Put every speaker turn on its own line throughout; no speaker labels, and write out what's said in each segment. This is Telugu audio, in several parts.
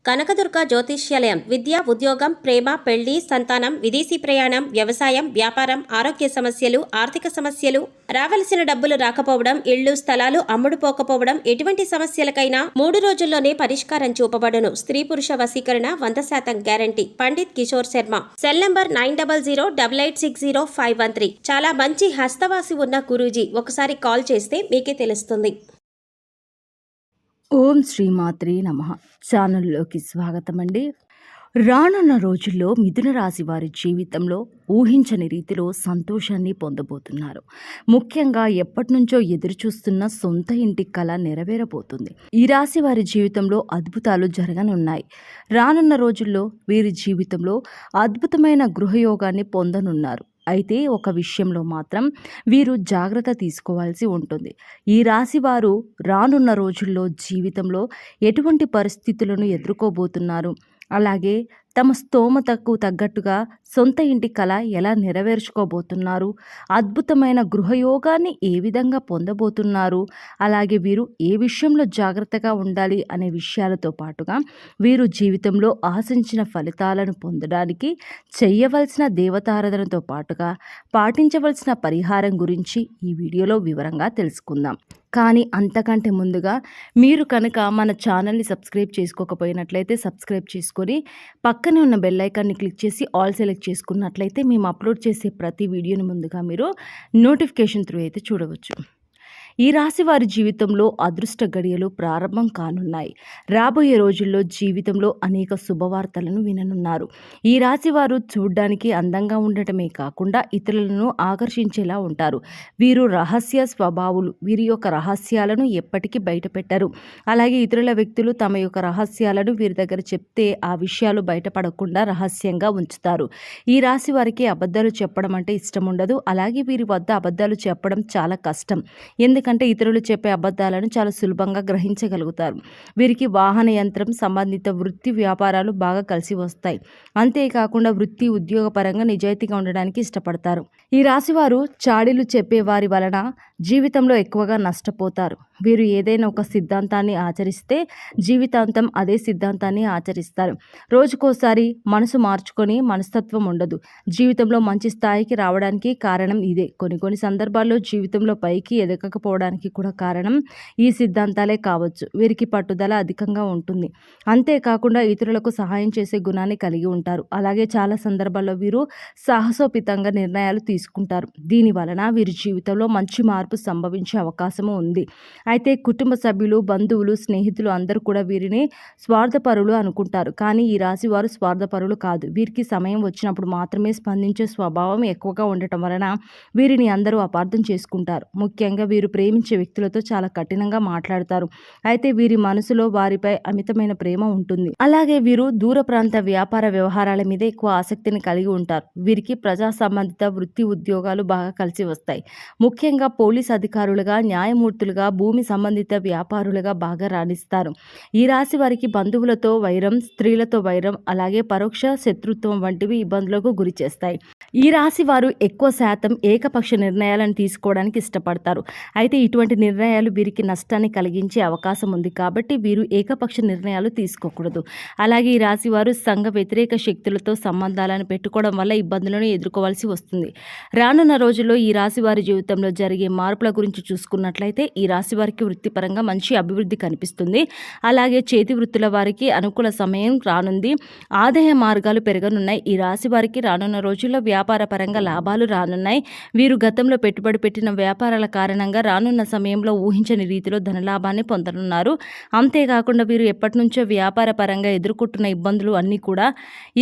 కనకదుర్గ జ్యోతిష్యాలయం విద్య, ఉద్యోగం, ప్రేమ, పెళ్లి, సంతానం, విదేశీ ప్రయాణం, వ్యవసాయం, వ్యాపారం, ఆరోగ్య సమస్యలు, ఆర్థిక సమస్యలు, రావలసిన డబ్బులు రాకపోవడం, ఇళ్లు స్థలాలు అమ్ముడుపోకపోవడం, ఎటువంటి సమస్యలకైనా 3 రోజుల్లోనే పరిష్కారం చూపబడును. స్త్రీ పురుష వశీకరణ 100% guarantee. Pandit Kishore Sharma. Cell number 9008860513. చాలా మంచి హస్తవాసి ఉన్న గురూజీ. ఒకసారి కాల్ చేస్తే మీకే తెలుస్తుంది.
ఓం శ్రీమాత్రే నమః. ఛానల్లోకి స్వాగతం అండి. రానున్న రోజుల్లో మిథున రాశి వారి జీవితంలో ఊహించని రీతిలో సంతోషాన్ని పొందబోతున్నారు. ముఖ్యంగా ఎప్పటి నుంచో ఎదురుచూస్తున్న సొంత ఇంటి కల నెరవేరబోతుంది. ఈ రాశి వారి జీవితంలో అద్భుతాలు జరగనున్నాయి. రానున్న రోజుల్లో వీరి జీవితంలో అద్భుతమైన గృహయోగాన్ని పొందనున్నారు. అయితే ఒక విషయంలో మాత్రం వీరు జాగ్రత్త తీసుకోవాల్సి ఉంటుంది. ఈ రాశి వారు రానున్న రోజుల్లో జీవితంలో ఎటువంటి పరిస్థితులను ఎదుర్కోబోతున్నారు, అలాగే తమ స్తోమతకు తగ్గట్టుగా సొంత ఇంటి కల ఎలా నెరవేర్చుకోబోతున్నారు, అద్భుతమైన గృహయోగాన్ని ఏ విధంగా పొందబోతున్నారు, అలాగే వీరు ఏ విషయంలో జాగ్రత్తగా ఉండాలి అనే విషయాలతో పాటుగా వీరు జీవితంలో ఆశించిన ఫలితాలను పొందడానికి చేయవలసిన దేవతారాధనతో పాటుగా పాటించవలసిన పరిహారం గురించి ఈ వీడియోలో వివరంగా తెలుసుకుందాం. కానీ అంతకంటే ముందుగా మీరు కనుక మన ఛానల్ని సబ్స్క్రైబ్ చేసుకోకపోయినట్లయితే సబ్స్క్రైబ్ చేసుకొని పక్కనే ఉన్న బెల్ ఐకాన్ని క్లిక్ చేసి ఆల్ సెలెక్ట్ చేసుకున్నట్లయితే మేము అప్లోడ్ చేసే ప్రతి వీడియోని ముందుగా మీరు నోటిఫికేషన్ త్రూ అయితే చూడవచ్చు. ఈ రాశి వారి జీవితంలో అదృష్ట గడియలు ప్రారంభం కానున్నాయి. రాబోయే రోజుల్లో జీవితంలో అనేక శుభవార్తలను విననున్నారు. ఈ రాశి వారు చూడ్డానికి అందంగా ఉండటమే కాకుండా ఇతరులను ఆకర్షించేలా ఉంటారు. వీరు రహస్య స్వభావులు. వీరి యొక్క రహస్యాలను ఎప్పటికీ బయట పెట్టరు. అలాగే ఇతరుల వ్యక్తులు తమ యొక్క రహస్యాలను వీరి దగ్గర చెప్తే ఆ విషయాలు బయటపడకుండా రహస్యంగా ఉంచుతారు. ఈ రాశి వారికి అబద్ధాలు చెప్పడం అంటే ఇష్టం ఉండదు. అలాగే వీరి వద్ద అబద్ధాలు చెప్పడం చాలా కష్టం. ఎందుకంటే ఇతరులు చెప్పే అబద్ధాలను చాలా సులభంగా గ్రహించగలుగుతారు. వీరికి వాహన యంత్రం సంబంధిత వృత్తి వ్యాపారాలు బాగా కలిసి వస్తాయి. అంతేకాకుండా వృత్తి ఉద్యోగ పరంగా నిజాయితీగా ఉండడానికి ఇష్టపడతారు. ఈ రాశివారు చాడీలు చెప్పే వారి వలన జీవితంలో ఎక్కువగా నష్టపోతారు. వీరు ఏదైనా ఒక సిద్ధాంతాన్ని ఆచరిస్తే జీవితాంతం అదే సిద్ధాంతాన్ని ఆచరిస్తారు. రోజుకోసారి మనసు మార్చుకొని మనస్తత్వం ఉండదు. జీవితంలో మంచి స్థాయికి రావడానికి కారణం ఇదే. కొన్ని సందర్భాల్లో జీవితంలో పైకి ఎదగకపోవడానికి కూడా కారణం ఈ సిద్ధాంతాలే కావచ్చు. వీరికి పట్టుదల అధికంగా ఉంటుంది. అంతేకాకుండా ఇతరులకు సహాయం చేసే గుణాన్ని కలిగి ఉంటారు. అలాగే చాలా సందర్భాల్లో వీరు సాహసోపితంగా నిర్ణయాలు తీసుకుంటారు. దీని వలన వీరి జీవితంలో మంచి మార్పు సంభవించే అవకాశము ఉంది. అయితే కుటుంబ సభ్యులు, బంధువులు, స్నేహితులు అందరూ కూడా వీరిని స్వార్థపరులు అనుకుంటారు. కానీ ఈ రాశి వారు స్వార్థపరులు కాదు. వీరికి సమయం వచ్చినప్పుడు మాత్రమే స్పందించే స్వభావం ఎక్కువగా ఉండటం వలన వీరిని అందరూ అపార్థం చేసుకుంటారు. ముఖ్యంగా వీరు ప్రేమించే వ్యక్తులతో చాలా కఠినంగా మాట్లాడతారు. అయితే వీరి మనసులో వారిపై అమితమైన ప్రేమ ఉంటుంది. అలాగే వీరు దూర ప్రాంత వ్యాపార వ్యవహారాల మీద ఎక్కువ ఆసక్తిని కలిగి ఉంటారు. వీరికి ప్రజా సంబంధిత వృత్తి ఉద్యోగాలు బాగా కలిసి వస్తాయి. ముఖ్యంగా పోలీస్ అధికారులుగా, న్యాయమూర్తులుగా, భూమి సంబంధిత వ్యాపారులుగా బాగా రాణిస్తారు. ఈ రాశి వారికి బంధువులతో వైరం, స్త్రీలతో వైరం, అలాగే పరోక్ష శత్రుత్వం వంటివి ఇబ్బందులకు గురి చేస్తాయి. ఈ రాశి వారు ఎక్కువ శాతం ఏకపక్ష నిర్ణయాలను తీసుకోవడానికి ఇష్టపడతారు. అయితే ఇటువంటి నిర్ణయాలు వీరికి నష్టాన్ని కలిగించే అవకాశం ఉంది. కాబట్టి వీరు ఏకపక్ష నిర్ణయాలు తీసుకోకూడదు. అలాగే ఈ రాశి వారు సంఘ వ్యతిరేక శక్తులతో సంబంధాలను పెట్టుకోవడం వల్ల ఇబ్బందులను ఎదుర్కోవాల్సి వస్తుంది. రానున్న రోజుల్లో ఈ రాశి వారి జీవితంలో జరిగే మార్పుల గురించి చూసుకున్నట్లయితే ఈ రాశి వారికి వృత్తిపరంగా మంచి అభివృద్ధి కనిపిస్తుంది. అలాగే చేతి వృత్తుల వారికి అనుకూల సమయం రానుంది. ఆదాయ మార్గాలు పెరగనున్నాయి. ఈ రాశి వారికి రానున్న రోజుల్లో వ్యాపార పరంగా లాభాలు రానున్నాయి. వీరు గతంలో పెట్టుబడి పెట్టిన వ్యాపారాల కారణంగా రానున్న సమయంలో ఊహించని రీతిలో ధనలాభాన్ని పొందనున్నారు. అంతేకాకుండా వీరు ఎప్పటి నుంచో వ్యాపార పరంగా ఎదుర్కొంటున్న ఇబ్బందులు అన్నీ కూడా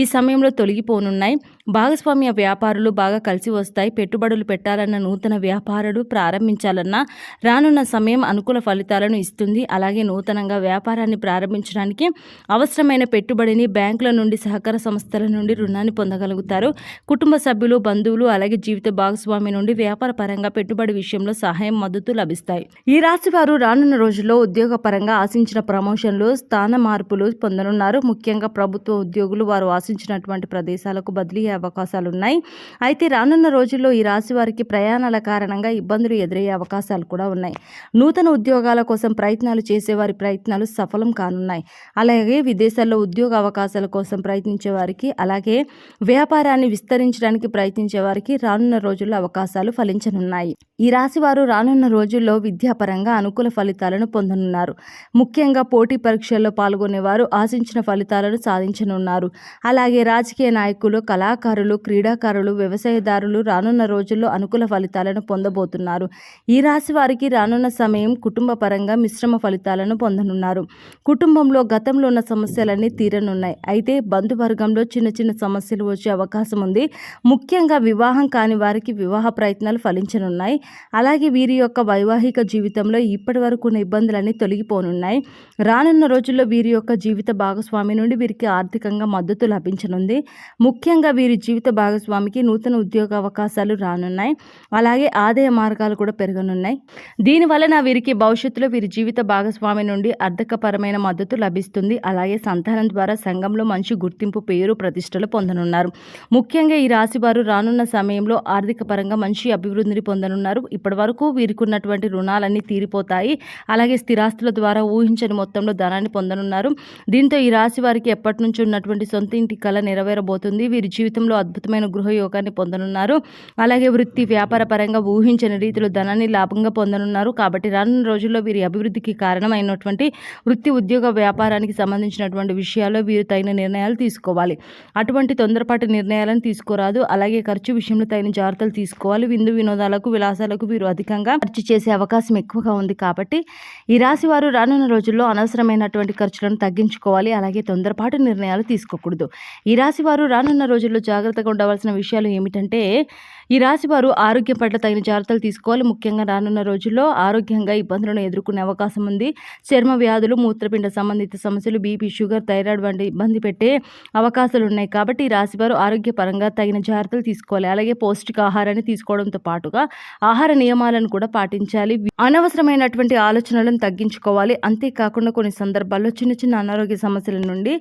ఈ సమయంలో తొలగిపోనున్నాయి. భాగస్వామ్య వ్యాపారులు బాగా కలిసి వస్తాయి. పెట్టుబడులు పెట్టాలన్న నూతన వ్యాపారాలు ప్రారంభించాలన్నా రానున్న సమయం అనుకూల ఫలితాలను ఇస్తుంది. అలాగే నూతనంగా వ్యాపారాన్ని ప్రారంభించడానికి అవసరమైన పెట్టుబడిని బ్యాంకుల నుండి, సహకార సంస్థల నుండి రుణాన్ని పొందగలుగుతారు. కుటుంబ సభ్యులు, బంధువులు, అలాగే జీవిత భాగస్వామి నుండి వ్యాపార పరంగా పెట్టుబడి విషయంలో సహాయం, మద్దతు లభిస్తాయి. ఈ రాశి వారు రానున్న రోజుల్లో ఉద్యోగ పరంగా ఆశించిన ప్రమోషన్లు, స్థాన మార్పులు పొందనున్నారు. ముఖ్యంగా ప్రభుత్వ ఉద్యోగులు వారు ఆశించినటువంటి ప్రదేశాలకు బదిలీ అయ్యే అవకాశాలు ఉన్నాయి. అయితే రానున్న రోజుల్లో ఈ రాశి వారికి ప్రయాణాల కారణంగా ఇబ్బందులు ఎదురయ్యే అవకాశాలు కూడా ఉన్నాయి. నూతన నూతన ఉద్యోగాల కోసం ప్రయత్నాలు చేసేవారి ప్రయత్నాలు సఫలం కానున్నాయి. అలాగే విదేశాల్లో ఉద్యోగ అవకాశాల కోసం ప్రయత్నించే వారికి, అలాగే వ్యాపారాన్ని విస్తరించడానికి ప్రయత్నించే వారికి రానున్న రోజుల్లో అవకాశాలు ఫలించనున్నాయి. ఈ రాశి వారు రానున్న రోజుల్లో విద్యాపరంగా అనుకూల ఫలితాలను పొందనున్నారు. ముఖ్యంగా పోటీ పరీక్షల్లో పాల్గొనేవారు ఆశించిన ఫలితాలను సాధించనున్నారు. అలాగే రాజకీయ నాయకులు, కళాకారులు, క్రీడాకారులు, వ్యవసాయదారులు రానున్న రోజుల్లో అనుకూల ఫలితాలను పొందబోతున్నారు. ఈ రాశి వారికి రానున్న సమయం కుటుంబ పరంగా మిశ్రమ ఫలితాలను పొందనున్నారు. కుటుంబంలో గతంలో ఉన్న సమస్యలన్నీ తీరనున్నాయి. అయితే బంధువర్గంలో చిన్న చిన్న సమస్యలు వచ్చే అవకాశం ఉంది. ముఖ్యంగా వివాహం కాని వారికి వివాహ ప్రయత్నాలు ఫలించనున్నాయి. అలాగే వీరి యొక్క వైవాహిక జీవితంలో ఇప్పటి వరకు ఉన్న ఇబ్బందులన్నీ తొలగిపోనున్నాయి. రానున్న రోజుల్లో వీరి యొక్క జీవిత భాగస్వామి నుండి వీరికి ఆర్థికంగా మద్దతు లభించనుంది. ముఖ్యంగా వీరి జీవిత భాగస్వామికి నూతన ఉద్యోగ అవకాశాలు రానున్నాయి. అలాగే ఆదాయ మార్గాలు కూడా పెరగనున్నాయి. దీనివలన వీరికి భవిష్యత్తులో వీరి జీవిత భాగస్వామి నుండి ఆర్థికపరమైన మద్దతు లభిస్తుంది. అలాగే సంతానం ద్వారా సంఘంలో మంచి గుర్తింపు, పేరు, ప్రతిష్టలు పొందనున్నారు. ముఖ్యంగా ఈ రాశి వారు రానున్న సమయంలో ఆర్థిక పరంగా మంచి అభివృద్ధిని పొందనున్నారు. ఇప్పటి వరకు వీరికి ఉన్నటువంటి రుణాలన్నీ తీరిపోతాయి. అలాగే స్థిరాస్తుల ద్వారా ఊహించని మొత్తంలో ధనాన్ని పొందనున్నారు. దీంతో ఈ రాశి వారికి ఎప్పటి నుంచి ఉన్నటువంటి సొంత ఇంటి కళ నెరవేరబోతుంది. వీరి జీవితంలో అద్భుతమైన గృహయోగాన్ని పొందనున్నారు. అలాగే వృత్తి, వ్యాపార పరంగా ఊహించని రీతిలో ధనాన్ని లాభంగా పొందనున్నారు. కాబట్టి రానున్న రోజుల్లో వీరి అభివృద్ధికి కారణమైనటువంటి వృత్తి, ఉద్యోగ, వ్యాపారానికి సంబంధించినటువంటి విషయాల్లో వీరు తగిన నిర్ణయాలు తీసుకోవాలి. అటువంటి తొందరపాటు నిర్ణయాలను తీసుకోరాదు. అలాగే ఖర్చు విషయంలో తగిన జాగ్రత్తలు తీసుకోవాలి. విందు వినోదాలకు, విలాసాలకు వీరు అధికంగా ఖర్చు చేసే అవకాశం ఎక్కువగా ఉంది. కాబట్టి ఈ రాశి వారు రానున్న రోజుల్లో అనవసరమైనటువంటి ఖర్చులను తగ్గించుకోవాలి. అలాగే తొందరపాటు నిర్ణయాలు తీసుకోకూడదు. ఈ రాశి వారు రానున్న రోజుల్లో జాగ్రత్తగా ఉండవలసిన విషయాలు ఏమిటంటే, ఈ రాశి వారు ఆరోగ్యం పట్ల తగిన జాగ్రత్తలు తీసుకోవాలి. ముఖ్యంగా రానున్న రోజుల్లో ఆరోగ్యంగా ఇబ్బందులను ఎదుర్కొనే అవకాశం ఉంది. చర్మ వ్యాధులు, మూత్రపిండ సంబంధిత సమస్యలు, బీపీ, షుగర్, థైరాయిడ్ వంటి ఇబ్బంది పెట్టే అవకాశాలు ఉన్నాయి. కాబట్టి ఈ రాశి వారు ఆరోగ్యపరంగా తగిన జాగ్రత్తలు తీసుకోవాలి. అలాగే పౌష్టిక ఆహారాన్ని తీసుకోవడంతో పాటుగా ఆహార నియమాలను కూడా పాటించాలి. అనవసరమైనటువంటి ఆలోచనలను తగ్గించుకోవాలి. అంతేకాకుండా కొన్ని సందర్భాల్లో చిన్న చిన్న అనారోగ్య సమస్యల నుండి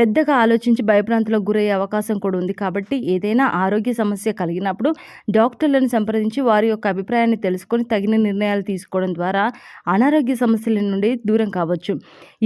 పెద్దగా ఆలోచించి భయభ్రాంతులకు గురయ్యే అవకాశం కూడా ఉంది. కాబట్టి ఏదైనా ఆరోగ్య సమస్య కలిగినప్పుడు డాక్టర్లను సంప్రదించి వారి యొక్క అభిప్రాయాన్ని తెలుసుకొని తగిన నిర్ణయాలు తీసుకోవడం ద్వారా అనారోగ్య సమస్యల నుండి దూరం కావచ్చు.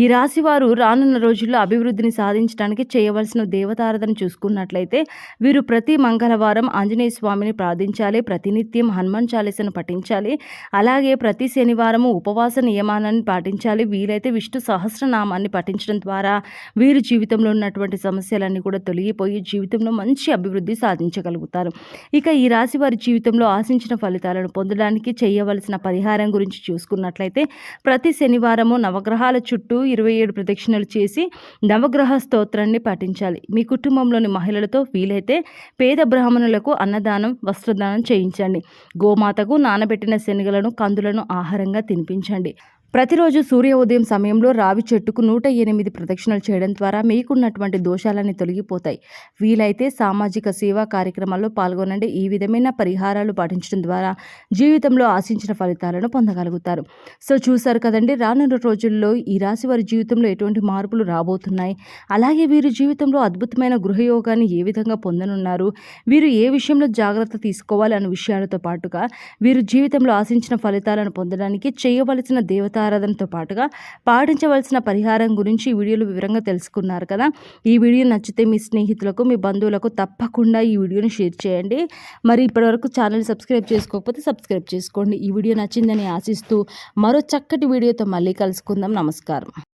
ఈ రాశి వారు రానున్న రోజుల్లో అభివృద్ధిని సాధించడానికి చేయవలసిన దేవతారాధన చూసుకున్నట్లయితే వీరు ప్రతి మంగళవారం ఆంజనేయ స్వామిని ప్రార్థించాలి. ప్రతినిత్యం హనుమాన్ చాలీసాను పఠించాలి. అలాగే ప్రతి శనివారము ఉపవాస నియమాలను పాటించాలి. వీలైతే విష్ణు సహస్రనామాన్ని పఠించడం ద్వారా వీరి జీవితంలో ఉన్నటువంటి సమస్యలన్నీ కూడా తొలగిపోయి జీవితంలో మంచి అభివృద్ధి సాధించగలుగుతారు. ఇక ఈ రాశి వారి జీవితంలో ఆశించిన ఫలితాలను పొందడానికి చేయవలసిన పరిహారం గురించి చూసుకున్నట్లయితే ప్రతి శనివారము నవగ్రహాల చుట్టూ 27 ప్రదక్షిణలు చేసి నవగ్రహ స్తోత్రాన్ని పఠించాలి. మీ కుటుంబంలోని మహిళలతో వీలైతే పేద బ్రాహ్మణులకు అన్నదానం, వస్త్రదానం చేయించండి. గోమాతకు నానబెట్టిన శనగలను, కందులను ఆహారంగా తినిపించండి. ప్రతిరోజు సూర్య ఉదయం సమయంలో రావి చెట్టుకు 108 ప్రదక్షిణలు చేయడం ద్వారా మీకున్నటువంటి దోషాలన్నీ తొలగిపోతాయి. వీలైతే సామాజిక సేవా కార్యక్రమాల్లో పాల్గొనండి. ఈ విధమైన పరిహారాలు పాటించడం ద్వారా జీవితంలో ఆశించిన ఫలితాలను పొందగలుగుతారు. సో చూసారు కదండి, రానున్న రోజుల్లో ఈ రాశి వారి జీవితంలో ఎటువంటి మార్పులు రాబోతున్నాయి, అలాగే వీరి జీవితంలో అద్భుతమైన గృహయోగాన్ని ఏ విధంగా పొందనున్నారు, వీరు ఏ విషయంలో జాగ్రత్త తీసుకోవాలి అనే విషయాలతో పాటుగా వీరు జీవితంలో ఆశించిన ఫలితాలను పొందడానికి చేయవలసిన దేవతారాధనతో పాటుగా పాటించవలసిన పరిహారం గురించి ఈ వీడియోలో వివరంగా తెలుసుకున్నారు కదా. ఈ వీడియో నచ్చితే మీ స్నేహితులకు, మీ బంధువులకు తప్పకుండా ఈ వీడియోని షేర్ చేయండి. మరి ఇప్పటివరకు ఛానల్ సబ్స్క్రైబ్ చేసుకోకపోతే సబ్స్క్రైబ్ చేసుకోండి. ఈ వీడియో నచ్చిందని ఆశిస్తూ మరో చక్కటి వీడియోతో మళ్ళీ కలుసుకుందాం. నమస్కారం.